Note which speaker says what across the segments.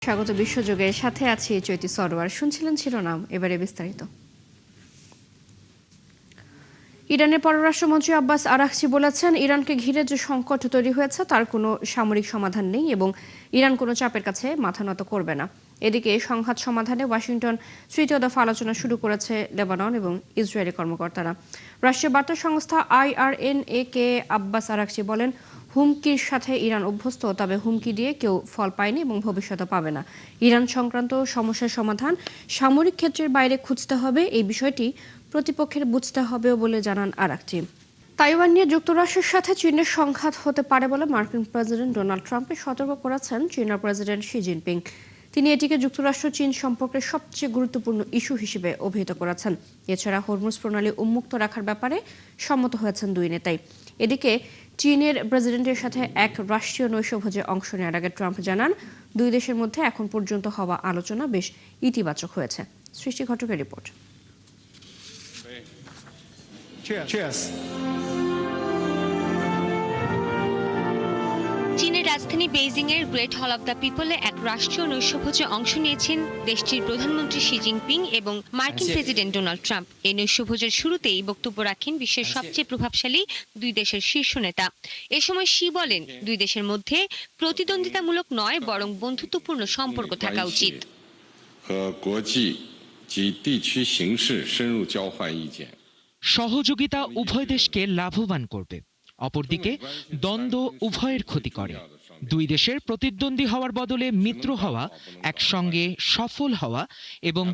Speaker 1: স্বাগত বিশ্বযোগের সাথে আছি চৈতি সরোয়ার। শুনছিলেন শিরোনাম, এবারে বিস্তারিত। ইরানের পররাষ্ট্রমন্ত্রী আব্বাস আরাগচি বলেছেন, ইরানকে ঘিরে যে সংকট তৈরি হয়েছে তার কোনো সামরিক সমাধান নেই এবং ইরান কোনো চাপের কাছে মাথা নত করবে না। এদিকে সংঘাত সমাধানে ওয়াশিংটন তৃতীয় দফা আলোচনা শুরু করেছে লেবানন এবং ইসরায়েলি কর্মকর্তারা। রাষ্ট্রীয় বার্তা সংস্থা IRNA কে আব্বাস আরাগচি বলেন, হুমকির সাথে ইরান অভ্যস্ত, তবে হুমকি দিয়ে কেউ ফল পায়নি এবং ভবিষ্যতে পাবে না। ইরান সংক্রান্ত সমস্যার সমাধান সামরিক ক্ষেত্রের বাইরে খুঁজতে হবে, এই বিষয়টি প্রতিপক্ষের বুঝতে হবেও বলে জানান আরাগচি। তাইওয়ান নিয়ে যুক্তরাষ্ট্রের সাথে চীনের সংঘাত হতে পারে বলে মার্কিন প্রেসিডেন্ট ডোনাল্ড ট্রাম্পকে সতর্ক করেছেন চীনের প্রেসিডেন্ট শি জিনপিং। তিনি এটিকে যুক্তরাষ্ট্র চীন সম্পর্কের সবচেয়ে গুরুত্বপূর্ণ ইস্যু হিসেবে অভিহিত করেছেন। এছাড়া হরমুজ প্রণালী উন্মুক্ত রাখার ব্যাপারে সম্মত হয়েছেন দুই নেতাই। এদিকে চীনের প্রেসিডেন্টের সাথে এক রাষ্ট্রীয় নৈশভোজে অংশ নেওয়ার আগে ট্রাম্প জানান, দুই দেশের মধ্যে এখন পর্যন্ত হওয়া আলোচনা বেশ ইতিবাচক হয়েছে। সৃষ্টি ঘটকের রিপোর্ট।
Speaker 2: চীনের রাজধানী বেইজিং এর গ্রেট হল অব দ্য পিপলে এক রাষ্ট্রীয় নৈশভোজে অংশ নিয়েছেন দেশটির প্রধানমন্ত্রী শি জিনপিং এবং মার্কিন প্রেসিডেন্ট ডোনাল্ড ট্রাম্প। এই নৈশভোজের শুরুতেই বক্তব্য রাখেন বিশ্বের সবচেয়ে প্রভাবশালী দুই দেশের শীর্ষ নেতা। এ সময় শি বলেন, দুই দেশের মধ্যে প্রতিদ্বন্দ্বিতামূলক নয় বরং বন্ধুত্বপূর্ণ সম্পর্ক থাকা উচিত।
Speaker 3: সহযোগিতা উভয় দেশকে লাভবান করবে, অপরদিকে দ্বন্দ্ব উভয়ের ক্ষতি করে। দুই দেশের প্রতিদ্বন্দ্বী হওয়ার বদলে মিত্র হওয়া, একসঙ্গে সফল হওয়া এবং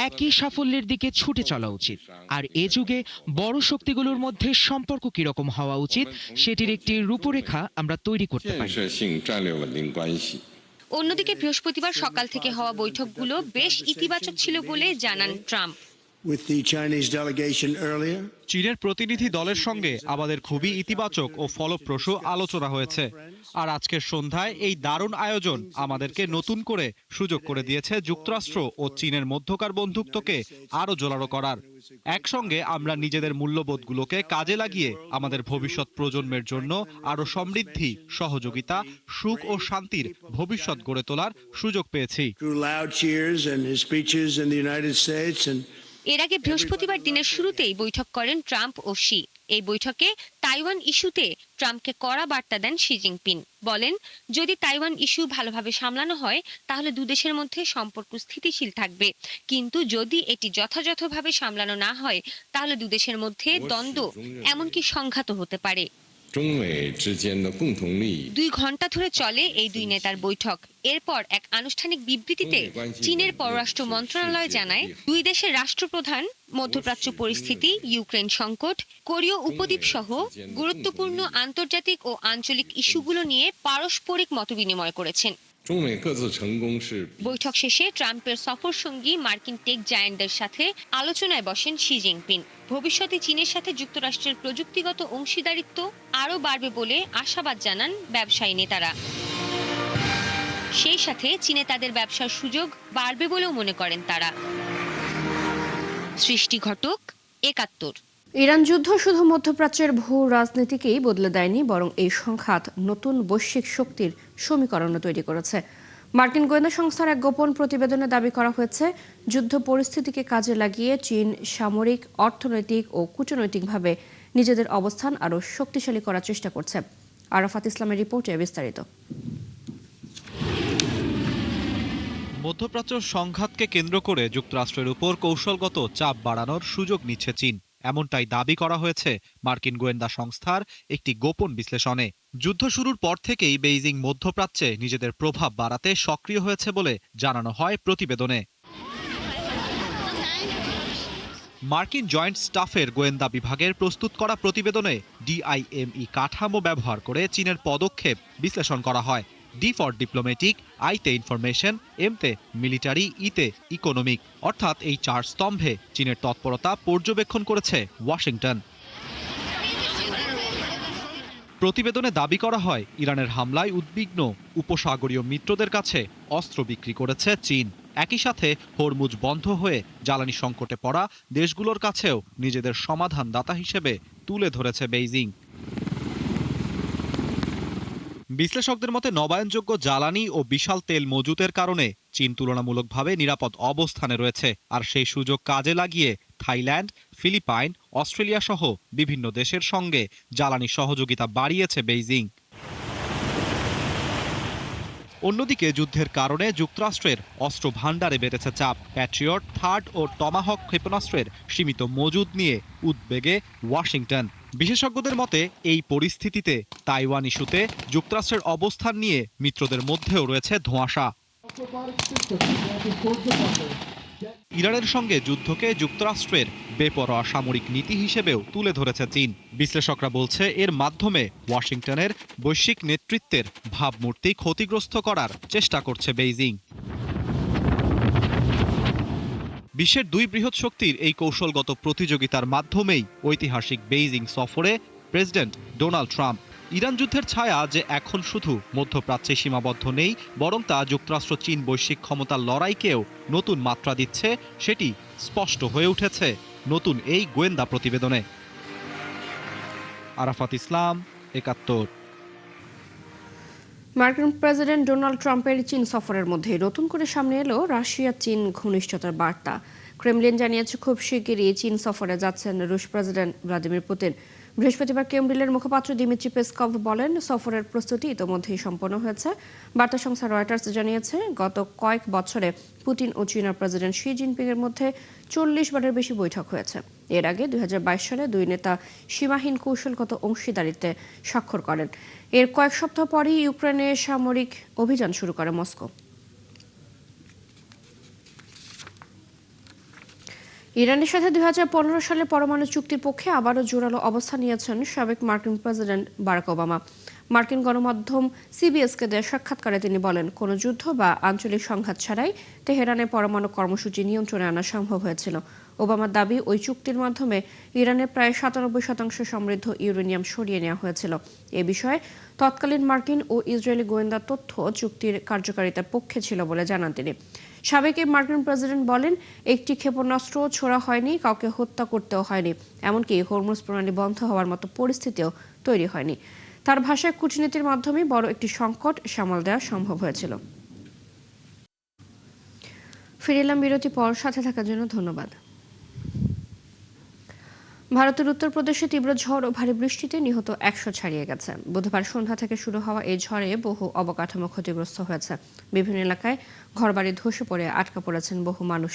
Speaker 3: একই সাফল্যের দিকে ছুটে চলা উচিত। আর এ যুগে বড় শক্তিগুলোর মধ্যে সম্পর্ক কিরকম হওয়া উচিত সেটির একটি রূপরেখা আমরা তৈরি করতে পারি।
Speaker 2: অন্যদিকে বৃহস্পতিবার সকাল থেকে হওয়া বৈঠকগুলো বেশ ইতিবাচক ছিল বলে জানান ট্রাম্প।
Speaker 4: চীনের প্রতিনিধি দলের সঙ্গে আমাদের খুবই ইতিবাচক ও ফলপ্রসূ আলোচনা হয়েছে। আর আজকের সন্ধ্যায় এই দারুণ আয়োজন আমাদেরকে নতুন করে সুযোগ করে দিয়েছে যুক্তরাষ্ট্র ও চীনের মধ্যকার বন্ধুত্বকে আরো জোরালো করার। একসঙ্গে আমরা নিজেদের মূল্যবোধগুলোকে কাজে লাগিয়ে আমাদের ভবিষ্যৎ প্রজন্মের জন্য আরো সমৃদ্ধি, সহযোগিতা, সুখ ও শান্তির ভবিষ্যৎ গড়ে তোলার সুযোগ পেয়েছি।
Speaker 2: এর আগে বৃহস্পতিবার দিনের শুরুতেই বৈঠক করেন ট্রাম্প ও শি। এই বৈঠকে তাইওয়ান ইস্যুতে ট্রাম্পকে কড়া বার্তা দেন শি জিনপিং। বলেন, যদি তাইওয়ান ইস্যু ভালোভাবে সামলানো হয় তাহলে দুদেশের মধ্যে সম্পর্ক স্থিতিশীল থাকবে, কিন্তু যদি এটি যথাযথভাবে সামলানো না হয় তাহলে দুদেশের মধ্যে দ্বন্দ্ব, এমনকি সংঘাতও হতে পারে। 2 ঘন্টা ধরে চলে এই দুই নেতার বৈঠক। এরপর এক আনুষ্ঠানিক বিবৃতিতে চীনের পররাষ্ট্র মন্ত্রণালয় জানায়, দুই দেশের রাষ্ট্রপ্রধান মধ্যপ্রাচ্য পরিস্থিতি, ইউক্রেন সংকট, কোরীয় উপদ্বীপ সহ গুরুত্বপূর্ণ আন্তর্জাতিক ও আঞ্চলিক ইস্যুগুলো নিয়ে পারস্পরিক মতবিনিময় করেছেন। বৈঠক শেষে ট্রাম্পের সফর সঙ্গী মার্কিন টেক জায়ান্টদের সাথে আলোচনায় বসেন শি জিনপিং। ভবিষ্যতে চীনের সাথে যুক্তরাষ্ট্রের প্রযুক্তিগত অংশীদারিত্ব আরও বাড়বে বলে আশাবাদ জানান ব্যবসায়ী নেতারা। সেই সাথে চীনে তাদের ব্যবসার সুযোগ বাড়বে বলেও মনে করেন তারা। সৃষ্টি ঘটক, ৭১।
Speaker 1: ইরান যুদ্ধ শুধু মধ্যপ্রাচ্যের ভূ রাজনীতিকেই বদলে দেয়নি, বরং এই সংঘাত নতুন বৈশ্বিক শক্তির সমীকরণও তৈরি করেছে। মার্কিন গোয়েন্দা সংস্থার এক গোপন প্রতিবেদনে দাবি করা হয়েছে, যুদ্ধ পরিস্থিতিকে কাজে লাগিয়ে চীন সামরিক, অর্থনৈতিক ও কূটনৈতিকভাবে নিজেদের অবস্থান আরও শক্তিশালী করার চেষ্টা করছে। আরাফাত ইসলামের রিপোর্টে বিস্তারিত।
Speaker 4: মধ্যপ্রাচ্য সংঘাতকে কেন্দ্র করে যুক্তরাষ্ট্রের উপর কৌশলগত চাপ বাড়ানোর সুযোগ নিচ্ছে চীন, এমনটাই দাবি করা হয়েছে মার্কিন গোয়েন্দা সংস্থার একটি গোপন বিশ্লেষণে। যুদ্ধ শুরুর পর থেকেই বেইজিং মধ্যপ্রাচ্যে নিজেদের প্রভাব বাড়াতে সক্রিয় হয়েছে বলে জানানো হয় প্রতিবেদনে। মার্কিন জয়েন্ট স্টাফের গোয়েন্দা বিভাগের প্রস্তুত করা প্রতিবেদনে DIME কাঠামো ব্যবহার করে চীনের পদক্ষেপ বিশ্লেষণ করা হয়। ডি ফর ডিপ্লোম্যাটিক, আইতে ইনফরমেশন, এমতে মিলিটারি, ইতে ইকোনমিক, অর্থাৎ এই 4 স্তম্ভে চীনের তৎপরতা পর্যবেক্ষণ করেছে ওয়াশিংটন। প্রতিবেদনে দাবি করা হয়, ইরানের হামলায় উদ্বিগ্ন উপসাগরীয় মিত্রদের কাছে অস্ত্র বিক্রি করেছে চীন। একই সাথে হরমুজ বন্ধ হয়ে জ্বালানি সংকটে পড়া দেশগুলোর কাছেও নিজেদের সমাধানদাতা হিসেবে তুলে ধরেছে বেইজিং। বিশ্লেষকদের মতে নবায়নযোগ্য জ্বালানি ও বিশাল তেল মজুতের কারণে চীন তুলনামূলকভাবে নিরাপদ অবস্থানে রয়েছে, আর সেই সুযোগ কাজে লাগিয়ে থাইল্যান্ড, ফিলিপাইন, অস্ট্রেলিয়া সহ বিভিন্ন দেশের সঙ্গে জ্বালানি সহযোগিতা বাড়িয়েছে বেইজিং। অন্যদিকে যুদ্ধের কারণে যুক্তরাষ্ট্রের অস্ত্র ভাণ্ডারে বেড়েছে চাপ। প্যাট্রিয়ট, থার্ড ও টমাহক ক্ষেপণাস্ত্রের সীমিত মজুদ নিয়ে উদ্বেগে ওয়াশিংটন। বিশেষজ্ঞদের মতে এই পরিস্থিতিতে তাইওয়ান ইস্যুতে যুক্তরাষ্ট্রের অবস্থান নিয়ে মিত্রদের মধ্যেও রয়েছে ধোঁয়াশা। ইরানের সঙ্গে যুদ্ধকে যুক্তরাষ্ট্রের বেপরোয়া সামরিক নীতি হিসেবেও তুলে ধরেছে চীন। বিশ্লেষকরা বলছে এর মাধ্যমে ওয়াশিংটনের বৈশ্বিক নেতৃত্বের ভাবমূর্তি ক্ষতিগ্রস্ত করার চেষ্টা করছে বেইজিং। বিশ্বের দুই বৃহৎ শক্তির এই কৌশলগত প্রতিযোগিতার মাধ্যমেই ঐতিহাসিক বেইজিং সফরে প্রেসিডেন্ট ডোনাল্ড ট্রাম্প। ইরান যুদ্ধের ছায়া যে এখন শুধু মধ্যপ্রাচ্যে সীমাবদ্ধ নেই, বরং তা যুক্তরাষ্ট্র চীন বৈশ্বিক ক্ষমতার লড়াইকেও নতুন মাত্রা দিচ্ছে, সেটি স্পষ্ট হয়ে উঠেছে নতুন এই গোয়েন্দা প্রতিবেদনে। আরাফাত ইসলাম, ৭১।
Speaker 1: মার্কিন প্রেসিডেন্ট ডোনাল্ড ট্রাম্পের চীন সফরের মধ্যে নতুন করে সামনে এলো রাশিয়া চীন ঘনিষ্ঠতার বার্তা। ক্রেমলিন জানিয়েছে খুব শিগগিরই চীন সফরে যাচ্ছেন রুশ প্রেসিডেন্ট ভ্লাদিমির পুতিন। বৃহস্পতিবার ক্রেমলিনের মুখপাত্র দিমিত্রি পেসকভ বলেন, সফরের প্রস্তুতি ইতোমধ্যেই সম্পন্ন হয়েছে। বার্তা সংস্থা রয়টার্স জানিয়েছে, গত কয়েক বছরে পুতিন ও চীনের প্রেসিডেন্ট শি জিনপিং এর মধ্যে 40 বারের বেশি বৈঠক হয়েছে। এর আগে 2022 সালে দুই নেতা সীমাহীন কৌশলগত অংশীদারিত্বে স্বাক্ষর করেন। এর কয়েক সপ্তাহ পরই ইউক্রেনে সামরিক অভিযান শুরু করে মস্কো। ইরানের সাথে 2015 সালে পরমাণু চুক্তির পক্ষে আবারও জোরালো অবস্থান নিয়েছেন সাবেক মার্কিন প্রেসিডেন্ট বারাক ওবামা। মার্কিন গণমাধ্যম সিবিএসকে দেয়া সাক্ষাৎকারে তিনি বলেন, কোনো যুদ্ধ বা আঞ্চলিক সংঘাত ছাড়াই তেহরানের পরমাণু কর্মসূচি নিয়ন্ত্রণে আনা সম্ভব হয়েছিল। ওবামার দাবি, ওই চুক্তির মাধ্যমে ইরানের প্রায় 97% সমৃদ্ধ ইউরেনিয়াম সরিয়ে নেওয়া হয়েছিল। এ বিষয়ে তৎকালীন মার্কিন ও ইসরায়েলি গোয়েন্দা তথ্য চুক্তির কার্যকারিতার পক্ষে ছিল বলে জানান তিনি। সাবেক মার্কিন প্রেসিডেন্ট বলেন, একটি ক্ষেপণাস্ত্র ছোড়া হয়নি, কাউকে হত্যা করতেও হয়নি, এমনকি হরমুজ প্রণালী বন্ধ হওয়ার মতো পরিস্থিতিও তৈরি হয়নি। তার ভাষায় কূটনীতির মাধ্যমে বড় একটি সংকট সামাল দেওয়া সম্ভব হয়েছিল। ফিরিলাম বিরতি পর, সাথে থাকার জন্য ধন্যবাদ। ভারতের উত্তরপ্রদেশে তীব্র ঝড় ও ভারী বৃষ্টিতে নিহত 100 ছাড়িয়ে গেছে। বুধবার সন্ধ্যা থেকে শুরু হওয়া এই ঝড়ে বহু অবকাঠামো ক্ষতিগ্রস্ত হয়েছে। বিভিন্ন এলাকায় ঘরবাড়ি ধসে পড়ে আটকা পড়েছেন বহু মানুষ।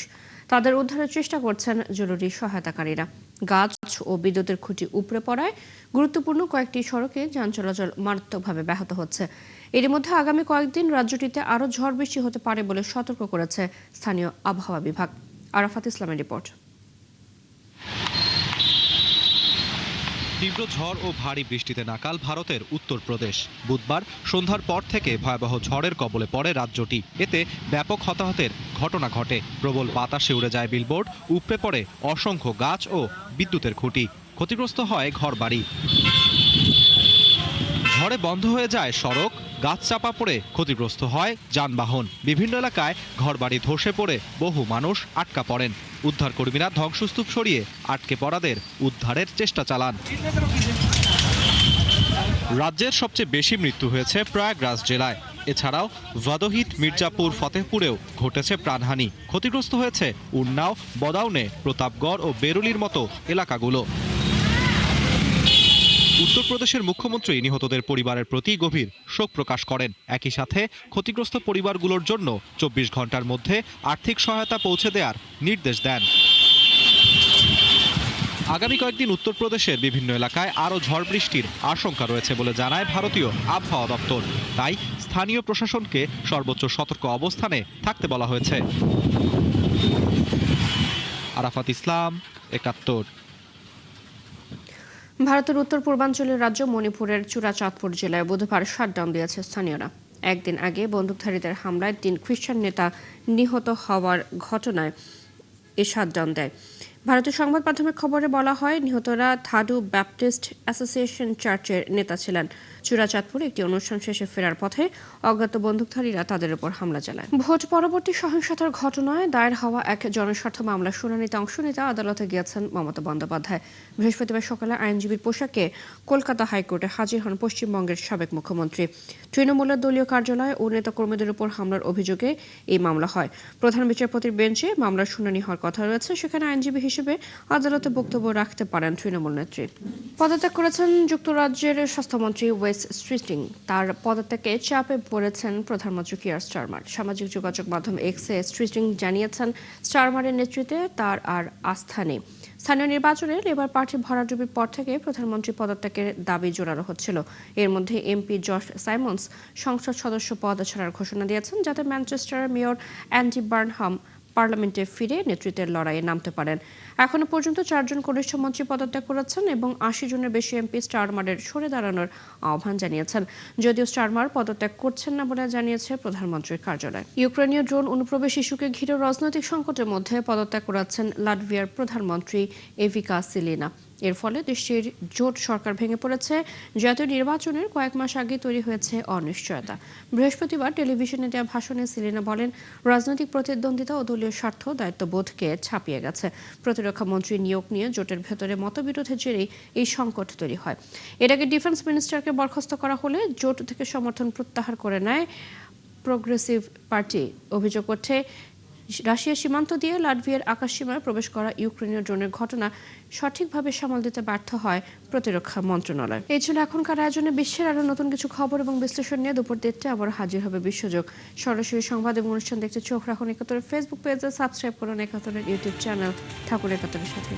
Speaker 1: তাদের উদ্ধারের চেষ্টা করছেন জরুরি সহায়তাকারীরা। গাছ ও বিদ্যুতের খুঁটি উপড়ে পড়ায় গুরুত্বপূর্ণ কয়েকটি সড়কে যান চলাচল মারাত্মকভাবে ব্যাহত হচ্ছে। এর মধ্যে আগামী কয়েকদিন রাজ্যটিতে আরও ঝড় বৃষ্টি হতে পারে বলে সতর্ক করেছে স্থানীয় আবহাওয়া বিভাগ। আরাফাত ইসলামের রিপোর্ট।
Speaker 4: তীব্র ঝড় ও ভারী বৃষ্টিতে নাকাল ভারতের উত্তরপ্রদেশ। বুধবার সন্ধ্যার পর থেকে ভয়াবহ ঝড়ের কবলে পড়ে রাজ্যটি। এতে ব্যাপক হতাহতের ঘটনা ঘটে। প্রবল বাতাসে উড়ে যায় বিলবোর্ড, উপড়ে পড়ে অসংখ্য গাছ ও বিদ্যুতের খুঁটি। ক্ষতিগ্রস্ত হয় ঘরবাড়ি। ঝড়ে বন্ধ হয়ে যায় সড়ক, গাছ চাপা পড়ে ক্ষতিগ্রস্ত হয় যানবাহন। বিভিন্ন এলাকায় ঘরবাড়ি ধসে পড়ে বহু মানুষ আটকা পড়েন। উদ্ধার কর্মীরা ধ্বংসস্তূপ সরিয়ে আটকে পড়াদের উদ্ধারের চেষ্টা চালান। রাজ্যের সবচেয়ে বেশি মৃত্যু হয়েছে প্রয়াগরাজ জেলায়। এছাড়াও ভাদোহিত, মির্জাপুর, ফতেহপুরেও ঘটেছে প্রাণহানি। ক্ষতিগ্রস্ত হয়েছে উন্নাও, বদাউনে, প্রতাপগড় ও বেরুলির মতো এলাকাগুলো। উত্তরপ্রদেশের মুখ্যমন্ত্রী নিহতদের পরিবারের প্রতি গভীর শোক প্রকাশ করেন। একই সাথে ক্ষতিগ্রস্ত পরিবারগুলোর জন্য 24 ঘন্টার মধ্যে আর্থিক সহায়তা পৌঁছে দেওয়ার নির্দেশ দেন। আগামী কয়েকদিন উত্তরপ্রদেশের বিভিন্ন এলাকায় আরও ঝড় বৃষ্টির আশঙ্কা রয়েছে বলে জানায় ভারতীয় আবহাওয়া দপ্তর। তাই স্থানীয় প্রশাসনকে সর্বোচ্চ সতর্ক অবস্থানে থাকতে বলা হয়েছে। আরাফাত ইসলাম, ৭১।
Speaker 1: ভারতের উত্তর পূর্বাঞ্চলের রাজ্য মণিপুরের চূড়াচাঁদপুর জেলায় বুধবার শাটডাউন দিয়েছে স্থানীয়রা। একদিন আগে বন্দুকধারীদের হামলায় 3 খ্রিস্টান নেতা নিহত হওয়ার ঘটনায় এ শাটডাউন দেয়। ভারতের সংবাদ মাধ্যমের খবরে বলা হয়, নিহতরা থাডু ব্যাপটিস্ট অ্যাসোসিয়েশন চার্চের নেতা ছিলেন। চূড়াচাঁদপুরে একটি অনুষ্ঠান শেষে ফেরার পথে অজ্ঞাত বন্দুকধারীরা তাদের উপর হামলা চালায়। ভোট পরবর্তী সহিংসতার ঘটনায় দায়ের হওয়া এক জনস্বার্থ মামলার শুনানিতে অংশ নিতে আদালতে গিয়েছেন মমতা বন্দ্যোপাধ্যায়। বৃহস্পতিবার সকালে আইনজীবীর পোশাকে কলকাতা হাইকোর্টে হাজির হন পশ্চিমবঙ্গের সাবেক মুখ্যমন্ত্রী। তৃণমূলের দলীয় কার্যালয় ও নেতাকর্মীদের উপর হামলার অভিযোগে এই মামলা হয়। প্রধান বিচারপতির বেঞ্চে মামলার শুনানি হওয়ার কথা রয়েছে। সেখানে আইনজীবী হিসেবে আদালতে বক্তব্য রাখতে পারেন তৃণমূল নেত্রী। পদত্যাগ করেছেন যুক্তরাজ্যের স্বাস্থ্যমন্ত্রী ওয়েস স্ট্রিটিং। তার পদত্যাগে চাপে পড়েছেন প্রধানমন্ত্রী কিয়ার স্টারমার। সামাজিক যোগাযোগ মাধ্যম এক্সে স্ট্রিটিং জানিয়েছেন, স্টারমারের নেতৃত্বে তার আর আস্থা নেই। স্থানীয় নির্বাচনে লেবার পার্টি ভরাডুবির পর থেকে প্রধানমন্ত্রী পদত্যাগের দাবি জোরালো হচ্ছিল। এর মধ্যে এমপি জশ সাইমন্স সংসদ সদস্য পদ ছাড়ার ঘোষণা দিয়েছেন, যাতে ম্যানচেস্টারের মেয়র অ্যান্ডি বার্নহাম পার্লামেন্টে ফিরে নেতৃত্বের লড়াইয়ে নামতে পারেন। এখনো পর্যন্ত 4 জন কনিষ্ঠ মন্ত্রী পদত্যাগ করেছেন এবং 80 জনের বেশি এমপি স্টারমারের সরে দাঁড়ানোর আহ্বান জানিয়েছেন। যদিও স্টারমার পদত্যাগ করছেন না বলে জানিয়েছে প্রধানমন্ত্রীর কার্যালয়। ইউক্রেনীয় ড্রোন অনুপ্রবেশ ইস্যুকে ঘিরে রাজনৈতিক সংকটের মধ্যে পদত্যাগ করাচ্ছেন লাটভিয়ার প্রধানমন্ত্রী এভিকা সিলিনা। এর ফলে দেশটির জোট সরকার ভেঙে পড়েছে। জাতীয় নির্বাচনের কয়েক মাস আগে তৈরি হয়েছে অনিশ্চয়তা। বৃহস্পতিবার টেলিভিশনে দেওয়া ভাষণে সিলিনা বলেন, রাজনৈতিক প্রতিদ্বন্দ্বিতা ও দলীয় স্বার্থ দায়িত্ববোধকে ছাপিয়ে গেছে। প্রতিরক্ষা মন্ত্রী নিয়োগ নিয়ে জোটের ভেতরে মতবিরোধের জেরেই এই সংকট তৈরি হয়। এর আগে ডিফেন্স মিনিস্টারকে বরখাস্ত করা হলে জোট থেকে সমর্থন প্রত্যাহার করে নেয় প্রোগ্রেসিভ পার্টি। অভিযোগ করছে, রাশিয়া সীমান্ত দিয়ে লাটভিয়ার আকাশসীমায় প্রবেশ করা ইউক্রেনীয় ড্রোনের ঘটনা সঠিকভাবে সামাল দিতে ব্যর্থ হয় প্রতিরক্ষা মন্ত্রণালয়। এই ছিল এখনকার আয়োজনে বিশ্বের আরো নতুন কিছু খবর এবং বিশ্লেষণ নিয়ে দুপুর 1টায় আবার হাজির হবে বিশ্বযোগ। সরাসরি সংবাদ এবং অনুষ্ঠান দেখতে চোখ রাখুন 71 ফেসবুক পেজে, সাবস্ক্রাইব করুন 71 ইউটিউব চ্যানেল। থাকুন 71 সাথে।